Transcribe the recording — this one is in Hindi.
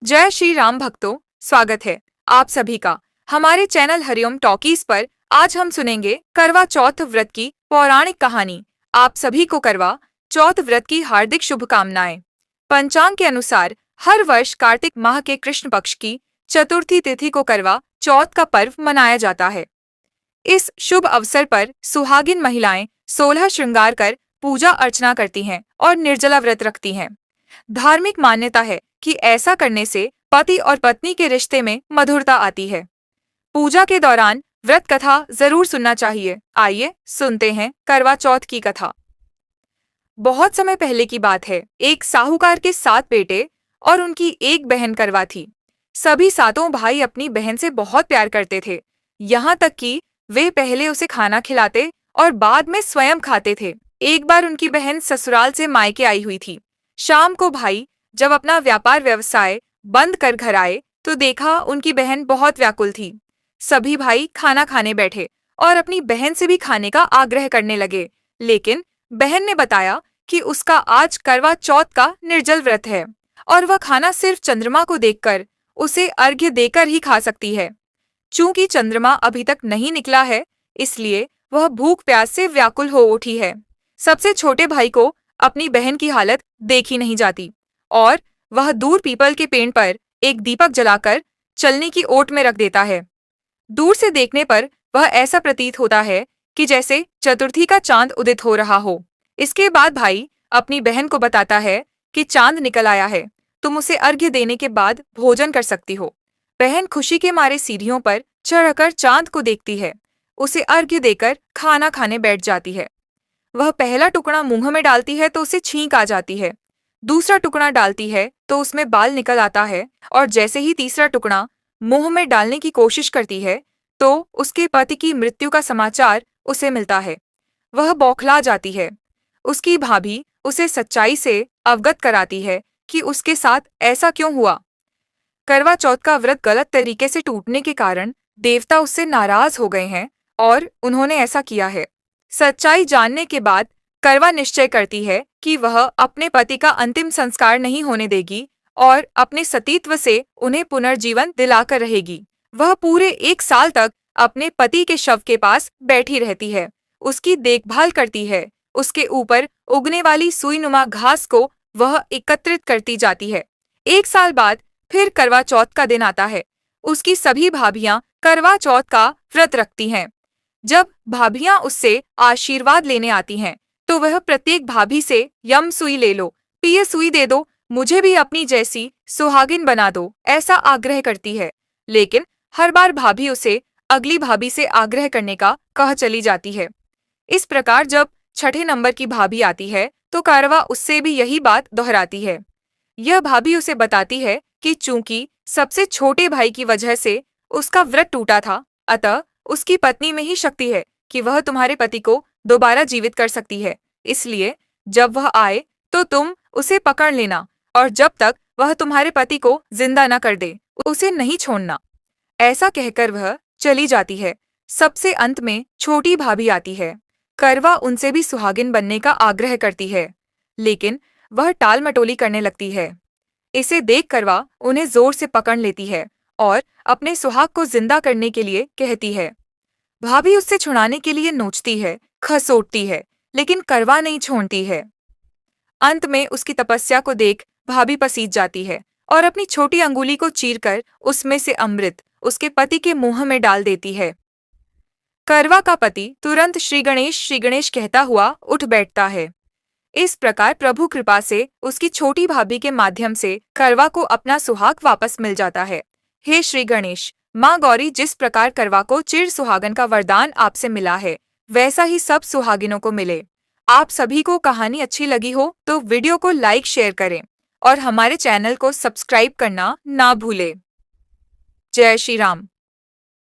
जय श्री राम भक्तों, स्वागत है आप सभी का हमारे चैनल हरिओम टॉकीज पर। आज हम सुनेंगे करवा चौथ व्रत की पौराणिक कहानी। आप सभी को करवा चौथ व्रत की हार्दिक शुभकामनाएं। पंचांग के अनुसार हर वर्ष कार्तिक माह के कृष्ण पक्ष की चतुर्थी तिथि को करवा चौथ का पर्व मनाया जाता है। इस शुभ अवसर पर सुहागिन महिलाएं 16 श्रृंगार कर पूजा अर्चना करती हैं और निर्जला व्रत रखती हैं। धार्मिक मान्यता है कि ऐसा करने से पति और पत्नी के रिश्ते में मधुरता आती है। पूजा के दौरान व्रत कथा जरूर सुनना चाहिए। आइए सुनते हैं करवा चौथ की कथा। बहुत समय पहले की बात है। एक साहूकार के 7 बेटे और उनकी एक बहन करवा थी। सभी सातों भाई अपनी बहन से बहुत प्यार करते थे, यहाँ तक कि वे पहले उसे खाना खिलाते और बाद में स्वयं खाते थे। एक बार उनकी बहन ससुराल से मायके आई हुई थी। शाम को भाई जब अपना व्यापार व्यवसाय बंद कर घर आए तो देखा उनकी बहन बहुत व्याकुल थी। सभी भाई खाना खाने बैठे और अपनी बहन से भी खाने का आग्रह करने लगे, लेकिन बहन ने बताया कि उसका आज करवा चौथ का निर्जल व्रत है और वह खाना सिर्फ चंद्रमा को देखकर, उसे अर्घ्य देकर ही खा सकती है। चूंकि चंद्रमा अभी तक नहीं निकला है, इसलिए वह भूख प्यास से व्याकुल हो उठी है। सबसे छोटे भाई को अपनी बहन की हालत देखी नहीं जाती और वह दूर पीपल के पेड़ पर एक दीपक जलाकर चलने की ओट में रख देता है। दूर से देखने पर वह ऐसा प्रतीत होता है कि जैसे चतुर्थी का चांद उदित हो रहा हो। इसके बाद भाई अपनी बहन को बताता है कि चांद निकल आया है, तुम उसे अर्घ्य देने के बाद भोजन कर सकती हो। बहन खुशी के मारे सीढ़ियों पर चढ़कर चांद को देखती है, उसे अर्घ्य देकर खाना खाने बैठ जाती है। वह पहला टुकड़ा मुंह में डालती है तो उसे छींक आ जाती है, दूसरा टुकड़ा डालती है तो उसमें बाल निकल आता है और जैसे ही तीसरा टुकड़ा मुंह में डालने की कोशिश करती है तो उसके पति की मृत्यु का समाचार उसे मिलता है। वह बौखला जाती है। उसकी भाभी उसे सच्चाई से अवगत कराती है कि उसके साथ ऐसा क्यों हुआ। करवा चौथ का व्रत गलत तरीके से टूटने के कारण देवता उससे नाराज हो गए हैं और उन्होंने ऐसा किया है। सच्चाई जानने के बाद करवा निश्चय करती है कि वह अपने पति का अंतिम संस्कार नहीं होने देगी और अपने सतीत्व से उन्हें पुनर्जीवन दिलाकर रहेगी। वह पूरे 1 साल तक अपने पति के शव के पास बैठी रहती है, उसकी देखभाल करती है। उसके ऊपर उगने वाली सुईनुमा घास को वह एकत्रित करती जाती है। 1 साल बाद फिर करवा चौथ का दिन आता है। उसकी सभी भाभियां करवा चौथ का व्रत रखती हैं। जब भाभियां उससे आशीर्वाद लेने आती हैं तो वह प्रत्येक भाभी से यम सुई ले लो, पिय सुई दे दो, मुझे भी अपनी जैसी सुहागिन बना दो, ऐसा आग्रह करती है। लेकिन हर बार भाभी उसे अगली भाभी से आग्रह करने का कह चली जाती है। इस प्रकार जब 6ठे नंबर की भाभी आती है तो करवा उससे भी यही बात दोहराती है। यह भाभी उसे बताती है कि चूंकि सबसे छोटे भाई की वजह से उसका व्रत टूटा था, अतः उसकी पत्नी में ही शक्ति है कि वह तुम्हारे पति को दोबारा जीवित कर सकती है। इसलिए जब वह आए तो तुम उसे पकड़ लेना और जब तक वह तुम्हारे पति को जिंदा न कर दे उसे नहीं छोड़ना। ऐसा कहकर वह चली जाती है। सबसे अंत में छोटी भाभी आती है। करवा उनसे भी सुहागिन बनने का आग्रह करती है, लेकिन वह टाल मटोली करने लगती है। इसे देख करवा उन्हें जोर से पकड़ लेती है और अपने सुहाग को जिंदा करने के लिए कहती है। भाभी उससे छुड़ाने के लिए नोचती है, खसोटती है, लेकिन करवा नहीं छोड़ती है। अंत में उसकी तपस्या को देख भाभी पसीज जाती है और अपनी छोटी अंगुली को चीरकर उसमें से अमृत उसके पति के मुंह में डाल देती है। करवा का पति तुरंत श्री गणेश कहता हुआ उठ बैठता है। इस प्रकार प्रभु कृपा से उसकी छोटी भाभी के माध्यम से करवा को अपना सुहाग वापस मिल जाता है। हे श्री गणेश, माँ गौरी जिस प्रकार करवा को चिर सुहागन का वरदान आपसे मिला है, वैसा ही सब सुहागिनों को मिले। आप सभी को कहानी अच्छी लगी हो तो वीडियो को लाइक शेयर करें और हमारे चैनल को सब्सक्राइब करना ना भूलें। जय श्री राम।